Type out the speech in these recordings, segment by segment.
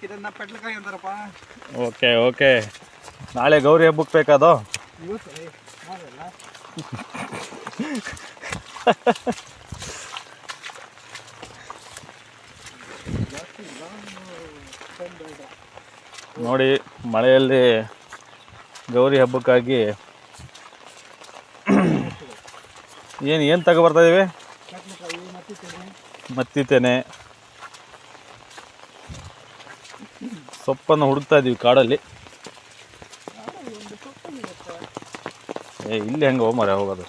ಇದನ್ನ ಪೆಟ್ಲಕಾಯಿ ಅಂತಾರಪ್ಪ. Okay okay, ನಾಳೆ ಗೌರಿ ಹಬ್ಬಕ್ಕೆ ಬೇಕದು. ನೋಡಿ, ಮಳೆಯಲ್ಲಿ ಗೌರಿ ಹಬ್ಬಕ್ಕಾಗಿ ಏನು ತಗೊಬರ್ತಾ ಇದೀವಿ? ಮತ್ತಿತೇನೆ ಸೊಪ್ಪನ್ನು ಹುಡುಕ್ತಾ ಇದೀವಿ ಕಾಡಲ್ಲಿ. ಇಲ್ಲಿ ಹೆಂಗೆ ಮರೆ ಹೋಗೋದು?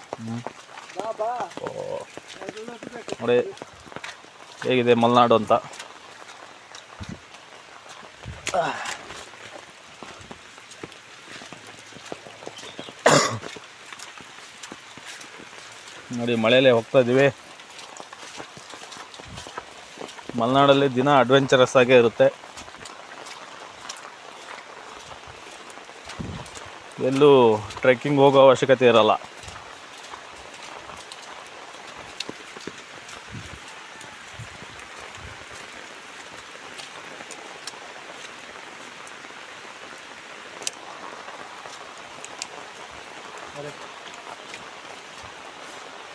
ನೋಡಿ ಹೇಗಿದೆ ಮಲೆನಾಡು ಅಂತ. ನೋಡಿ ಮಳೆಯಲ್ಲೇ ಹೋಗ್ತಾ ಇದ್ದೀವಿ. ಮಲೆನಾಡಲ್ಲಿ ದಿನ ಅಡ್ವೆಂಚರಸ್ ಆಗೇ ಇರುತ್ತೆ. ಎಲ್ಲೂ ಟ್ರೆಕ್ಕಿಂಗ್ ಹೋಗೋ ಅವಶ್ಯಕತೆ ಇರಲ್ಲ.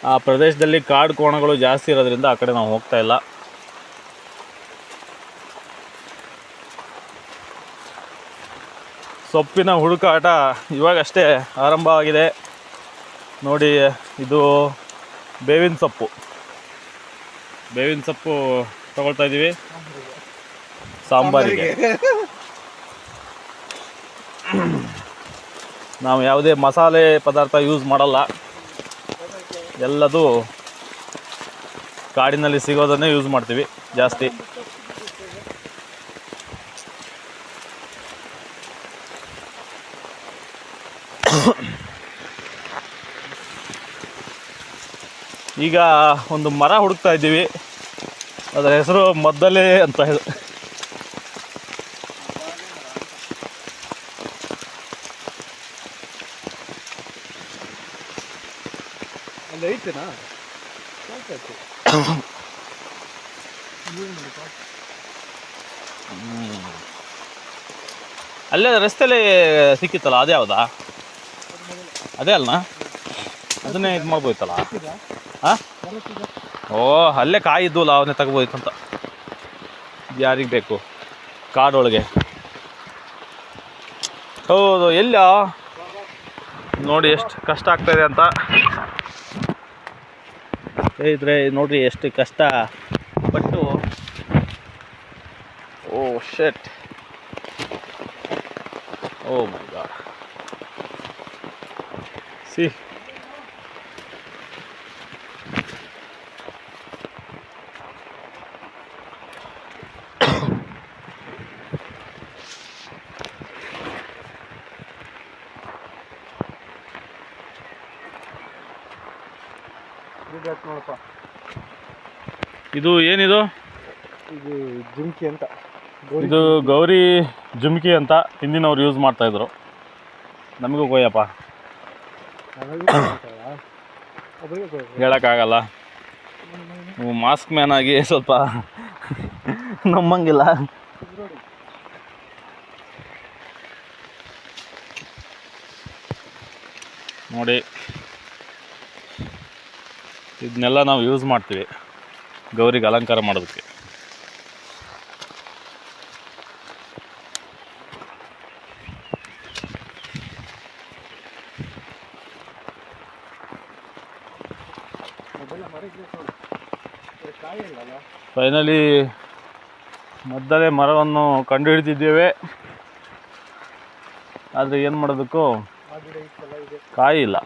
ಆ ಪ್ರದೇಶದಲ್ಲಿ ಕಾಡು ಕೋಣಗಳು ಜಾಸ್ತಿ ಇರೋದ್ರಿಂದ ಆ ಕಡೆ ನಾವು ಹೋಗ್ತಾ ಇಲ್ಲ. ಸೊಪ್ಪಿನ ಹುಡುಕಾಟ ಇವಾಗಷ್ಟೇ ಆರಂಭವಾಗಿದೆ. ನೋಡಿ, ಇದು ಬೇವಿನ ಸೊಪ್ಪು ತಗೊಳ್ತಾ ಇದ್ದೀವಿ ಸಾಂಬಾರಿಗೆ. ನಾವು ಯಾವುದೇ ಮಸಾಲೆ ಪದಾರ್ಥ ಯೂಸ್ ಮಾಡಲ್ಲ, ಎಲ್ಲದು ಕಾಡಿನಲ್ಲಿ ಸಿಗೋದನ್ನೇ ಯೂಸ್ ಮಾಡ್ತೀವಿ ಜಾಸ್ತಿ. ಈಗ ಒಂದು ಮರ ಹುಡುಕ್ತಾ ಇದ್ದೀವಿ, ಅದರ ಹೆಸರು ಮದ್ದಲೆ ಅಂತ ಹೇಳಿ. ಅಲ್ಲೇ ರಸ್ತೆಯಲ್ಲಿ ಸಿಕ್ಕಿತ್ತಲ್ಲ, ಅದೇ ಯಾವುದಾ? ಅದೇ ಅಲ್ಲನಾ? ಅದನ್ನೇ ಇದು ಮಾಡ್ಬೋಯ್ತಲ್ಲ. ಹಾಂ, ಓ ಅಲ್ಲೇ ಕಾಯಿ ಇದ್ವಲ್ಲ, ಅವನ್ನೇ ತಗೋಬೋಯ್ತಂತ. ಯಾರಿಗೆ ಬೇಕು ಕಾಡೊಳಗೆ? ಹೌದು, ಎಲ್ಲ ನೋಡಿ ಎಷ್ಟು ಕಷ್ಟ ಆಗ್ತಾಯಿದೆ ಅಂತ. ಇದ್ರೆ ನೋಡ್ರಿ ಎಷ್ಟು ಕಷ್ಟ ಪಟ್ಟು. ಓ ಶೆಟ್, ಓ ಮೈ ಗಾಡ್, ಸಿ ನೋಡಪ್ಪ. ಇದು ಏನಿದು? ಇದು ಜುಮ್ಕಿ ಅಂತ. ಇದು ಗೌರಿ ಜುಮ್ಕಿ ಅಂತ ಹಿಂದಿನವ್ರು ಯೂಸ್ ಮಾಡ್ತಾಯಿದ್ರು. ನಮಗೂ ಕೊಯ್ಯಪ್ಪ, ಹೇಳೋಕ್ಕಾಗಲ್ಲ. ನೀವು ಮಾಸ್ಕ್ ಮ್ಯಾನ್ ಆಗಿ ಸ್ವಲ್ಪ ನಮ್ಮಂಗಿಲ್ಲ. ನೋಡಿ, ಇದನ್ನೆಲ್ಲ ನಾವು ಯೂಸ್ ಮಾಡ್ತೀವಿ ಗೌರಿಗೆ ಅಲಂಕಾರ ಮಾಡೋದಕ್ಕೆ. ಫೈನಲಿ ಮದ್ದಲೆ ಮರವನ್ನು ಕಂಡು ಹಿಡಿದಿದ್ದೇವೆ. ಆದರೆ ಏನು ಮಾಡೋದಕ್ಕೂ ಕಾಯಿ ಇಲ್ಲ.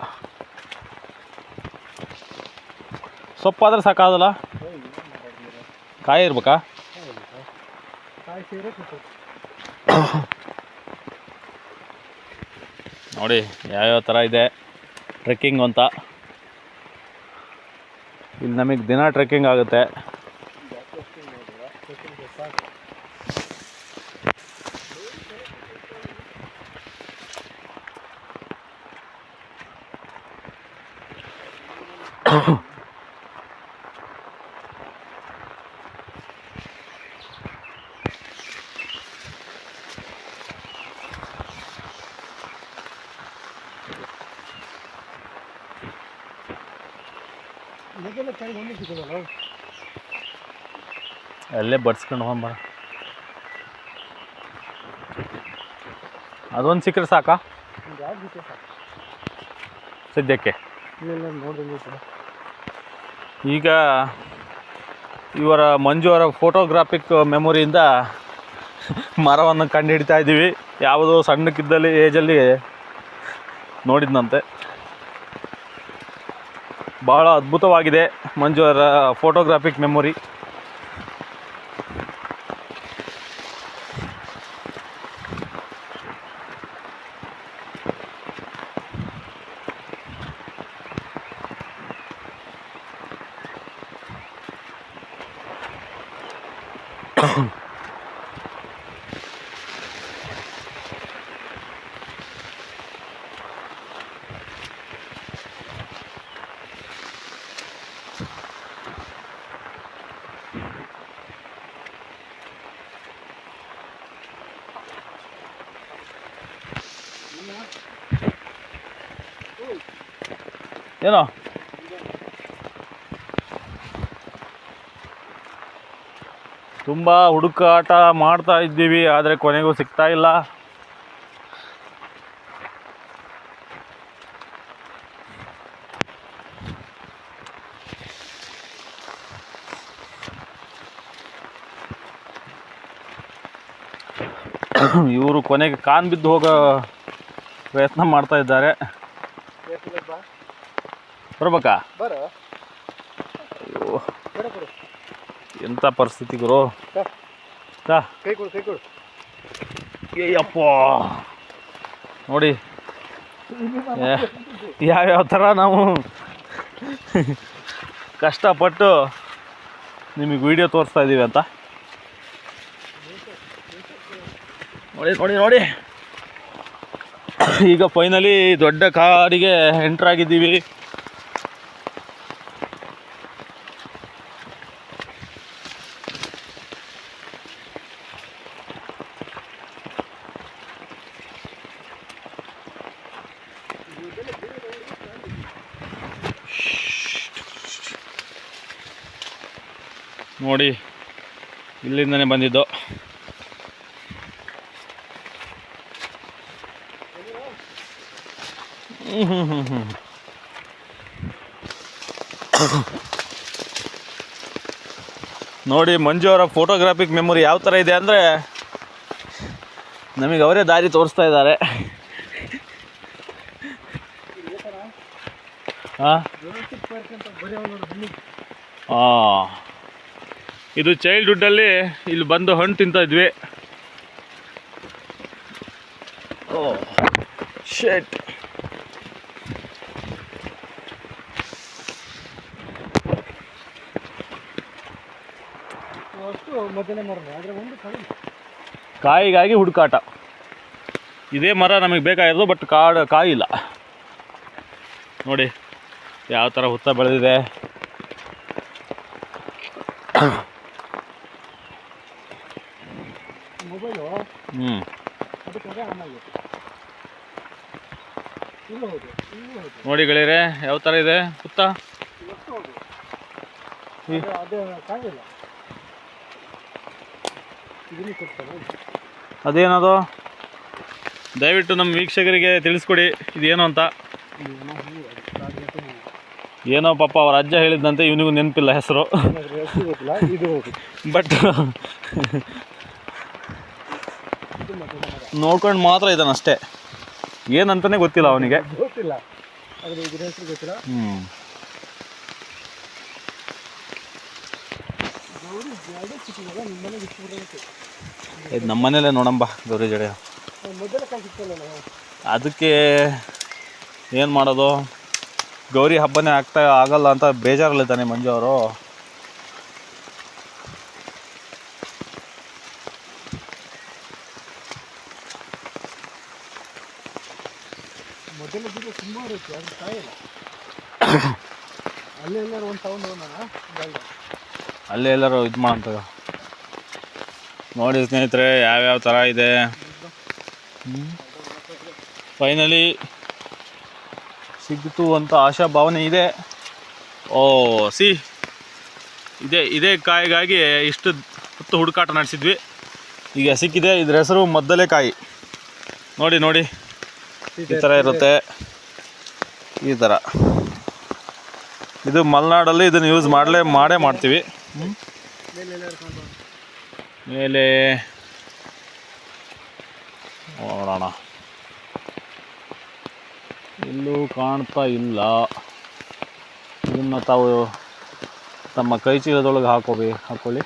ಸೊಪ್ಪಾದರೆ ಸಾಕಾಗಲ್ಲ, ಕಾಯಿ ಇರ್ಬೇಕಾ? ನೋಡಿ ಯಾವ್ಯಾವ ಥರ ಇದೆ ಟ್ರೆಕ್ಕಿಂಗ್ ಅಂತ. ಇಲ್ಲಿ ನಮಗೆ ದಿನ ಟ್ರೆಕ್ಕಿಂಗ್ ಆಗುತ್ತೆ. ಮೊದಲ ಕೈ ಒಂದು ಸಿಗೋದಲ್ಲ ಅಲ್ಲೇ ಬಡ್ಸ್ಕೊಂಡು ಹೋಗ್ಬಾರ. ಅದೊಂದು ಸಿಕ್ಕರೆ ಸಾಕಾ ಒಂದು ಯಾವ್ದು ಸಿಕ್ಕರೆ ಸಾಕು ಸದ್ಯಕ್ಕೆ? ಇಲ್ಲೆಲ್ಲ ನೋಡಿದಂಗೆ ಕೂಡ. ಈಗ ಇವರ ಮಂಜು ಅವರ ಫೋಟೋಗ್ರಾಫಿಕ್ ಮೆಮೊರಿಯಿಂದ ಮರವನ್ನು ಕಂಡು ಹಿಡಿತಾ ಇದ್ದೀವಿ. ಯಾವುದೋ ಸಣ್ಣಕ್ಕಿದ್ದಲ್ಲಿ ಏಜಲ್ಲಿ ನೋಡಿದ್ನಂತೆ. ಭಾಳ ಅದ್ಭುತವಾಗಿದೆ ಮಂಜು ಅವರ ಫೋಟೋಗ್ರಾಫಿಕ್ ಮೆಮೊರಿ. ಏನೋ ತುಂಬ ಹುಡುಕಾಟ ಮಾಡ್ತಾ ಇದ್ದೀವಿ, ಆದರೆ ಕೊನೆಗೂ ಸಿಗ್ತಾ ಇಲ್ಲ. ಇವರು ಕೊನೆಗೆ ಕಾನ್ ಬಿದ್ದು ಹೋಗೋ ಪ್ರಯತ್ನ ಮಾಡ್ತಾ ಇದ್ದಾರೆ. ಬರ್ಬೇಕಾ? ಅಯ್ಯೋ ಎಂಥ ಪರಿಸ್ಥಿತಿ ಗುರು. ಕೈ ಕೊಡು ಕೈ ಕೊಡು. ಅಯ್ಯಪ್ಪ ನೋಡಿ ಯಾವ್ಯಾವ ಥರ ನಾವು ಕಷ್ಟಪಟ್ಟು ನಿಮಗೆ ವಿಡಿಯೋ ತೋರಿಸ್ತಾ ಇದ್ದೀವಿ ಅಂತ. ನೋಡಿ ನೋಡಿ ನೋಡಿ ಈಗ ಫೈನಲಿ ದೊಡ್ಡ ಕಾಡಿಗೆ ಎಂಟ್ರಾಗಿದ್ದೀವಿ. ನೋಡಿ ಇಲ್ಲಿಂದನೇ ಬಂದಿದ್ದು. ನೋಡಿ ಮಂಜು ಅವರ ಫೋಟೋಗ್ರಾಫಿಕ್ ಮೆಮೊರಿ ಯಾವ ಥರ ಇದೆ ಅಂದರೆ ನಮಗೆ ಅವರೇ ದಾರಿ ತೋರಿಸ್ತಾ ಇದ್ದಾರೆ. ಹಾಂ ಇದು ಚೈಲ್ಡ್ಹುಡ್ಡಲ್ಲಿ ಇಲ್ಲಿ ಬಂದು ಹಣ್ಣು ತಿಂತಾ ಇದ್ವಿ. ಓ ಶೇಟ್. ಕಾಯಿಗಾಗಿ ಹುಡುಕಾಟ. ಇದೇ ಮರ ನಮಗೆ ಬೇಕಾಗಿರೋದು, ಬಟ್ ಕಾಯಿ ಇಲ್ಲ. ನೋಡಿ ಯಾವ ಥರ ಹುತ್ತ ಬೆಳೆದಿದೆ. ನೋಡಿ ಗೆಳೆಯರೆ ಯಾವ ಥರ ಇದೆ ಹುತ್ತ. ಅದೇನದು ದಯವಿಟ್ಟು ನಮ್ಮ ವೀಕ್ಷಕರಿಗೆ ತಿಳಿಸ್ಕೊಡಿ ಇದೇನು ಅಂತ. ಏನೋ ಪಾಪ ಅವ್ರ ಅಜ್ಜ ಹೇಳಿದಂತೆ ಇವನಿಗೂ ನೆನಪಿಲ್ಲ ಹೆಸರು, ಬಟ್ ನೋಡ್ಕೊಂಡು ಮಾತ್ರ ಇದ್ದಾನೆ ಅಷ್ಟೇ. ಏನಂತಾನೆ ಗೊತ್ತಿಲ್ಲ ಅವನಿಗೆ. ಇದು ನಮ್ಮ ಮನೇಲೆ ನೋಡಂಬ ಗೌರಿ ಜಡೆ. ಅದಕ್ಕೆ ಏನು ಮಾಡೋದು, ಗೌರಿ ಹಬ್ಬನೇ ಆಗಲ್ಲ ಅಂತ ಬೇಜಾರಲ್ಲಿದ್ದಾನೆ ಮಂಜು ಅವರು. ಅಲ್ಲೇ ಎಲ್ಲರೂ ಇದು ಮಾಡಂತ. ನೋಡಿ ಸ್ನೇಹಿತರೆ ಯಾವ್ಯಾವ ಥರ ಇದೆ. ಫೈನಲಿ ಸಿಗ್ತು ಅಂತ ಆಶಾ ಭಾವನೆ ಇದೆ. ಓ ಸಿ ಇದೇ ಕಾಯಿಗಾಗಿ ಇಷ್ಟು ಹೊತ್ತು ಹುಡುಕಾಟ ನಡೆಸಿದ್ವಿ. ಈಗ ಸಿಕ್ಕಿದೆ. ಇದ್ರ ಹೆಸರು ಮದ್ದಲೆ ಕಾಯಿ. ನೋಡಿ ನೋಡಿ, ಈ ಥರ ಇರುತ್ತೆ. ಈ ಥರ ಇದು ಮಲೆನಾಡಲ್ಲಿ ಇದನ್ನು ಯೂಸ್ ಮಾಡೇ ಮಾಡ್ತೀವಿ. ಮೇಲೆ ನೋಡೋಣ, ಎಲ್ಲೂ ಕಾಣ್ತಾ ಇಲ್ಲ. ಇದನ್ನು ತಾವು ತಮ್ಮ ಕೈ ಚೀಲದೊಳಗೆ ಹಾಕೊಳ್ಳಿ.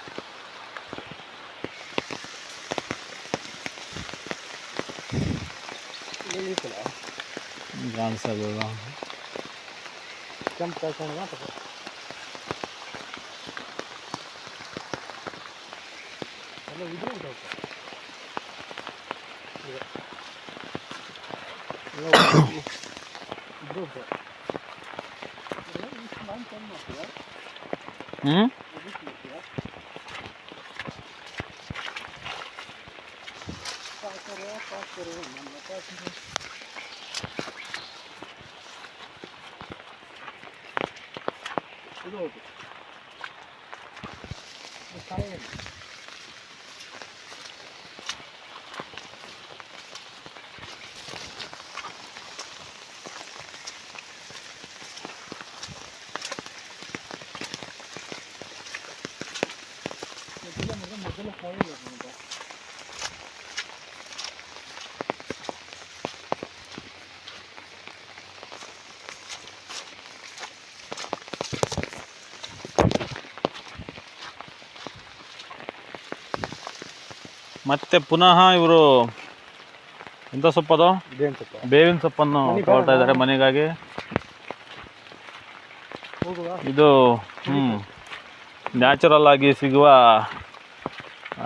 ಕಾಣಿಸಲ್ಲ. ಕೆಂಪು ಕಾಯ್ಕೊಂಡು ಎಲ್ಲ ಇದ್ರೂ ಇದು ಹೌದು. ಮೊದಲು ಕಾಯಿ ಮತ್ತೆ ಪುನಃ ಇವರು ಎಂಥ ಸೊಪ್ಪದು? ಬೇವಿನ ಸೊಪ್ಪನ್ನು ತಗೊಳ್ತಾ ಇದ್ದಾರೆ ಮನೆಗಾಗಿ. ಇದು ನ್ಯಾಚುರಲ್ ಆಗಿ ಸಿಗುವ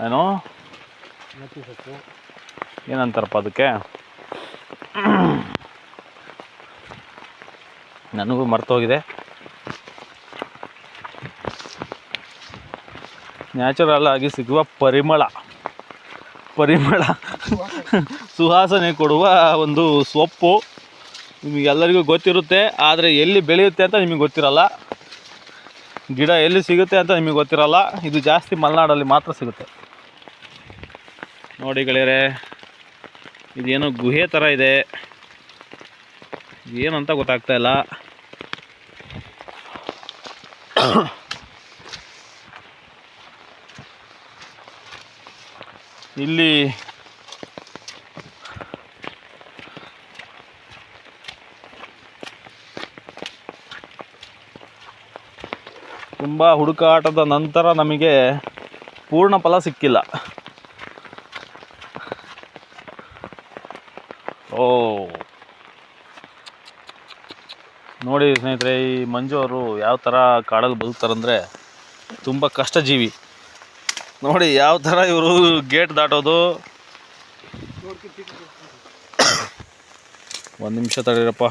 ಏನೋ ಏನಂತಾರಪ್ಪ ಅದಕ್ಕೆ, ನನಗೂ ಮರ್ತೋಗಿದೆ. ನ್ಯಾಚುರಲ್ ಆಗಿ ಸಿಗುವ ಪರಿಮಳ ಸುವಾಸನೆ ಕೊಡುವ ಒಂದು ಸೊಪ್ಪು. ನಿಮಗೆಲ್ಲರಿಗೂ ಗೊತ್ತಿರುತ್ತೆ, ಆದರೆ ಎಲ್ಲಿ ಬೆಳೆಯುತ್ತೆ ಅಂತ ನಿಮಗೆ ಗೊತ್ತಿರಲ್ಲ. ಗಿಡ ಎಲ್ಲಿ ಸಿಗುತ್ತೆ ಅಂತ ನಿಮಗೆ ಗೊತ್ತಿರಲ್ಲ. ಇದು ಜಾಸ್ತಿ ಮಲೆನಾಡಲ್ಲಿ ಮಾತ್ರ ಸಿಗುತ್ತೆ. ನೋಡಿ ಗೆಳೆಯರೆ, ಇದೇನೋ ಗುಹೆ ಥರ ಇದೆ, ಏನಂತ ಗೊತ್ತಾಗ್ತಾ ಇಲ್ಲ. ಇಲ್ಲಿ ತುಂಬ ಹುಡುಕಾಟದ ನಂತರ ನಮಗೆ ಪೂರ್ಣ ಫಲ ಸಿಕ್ಕಿಲ್ಲ. ಓ ನೋಡಿ ಸ್ನೇಹಿತರೆ, ಈ ಮಂಜು ಅವರು ಯಾವ ಥರ ಕಾಡಲ್ಲಿ ಬದುಕ್ತಾರಂದರೆ ತುಂಬ ಕಷ್ಟ ಜೀವಿ. ನೋಡಿ ಯಾವ ಥರ ಇವರು ಗೇಟ್ ದಾಟೋದು. ಒಂದು ನಿಮಿಷ ತಡೀರಪ್ಪ.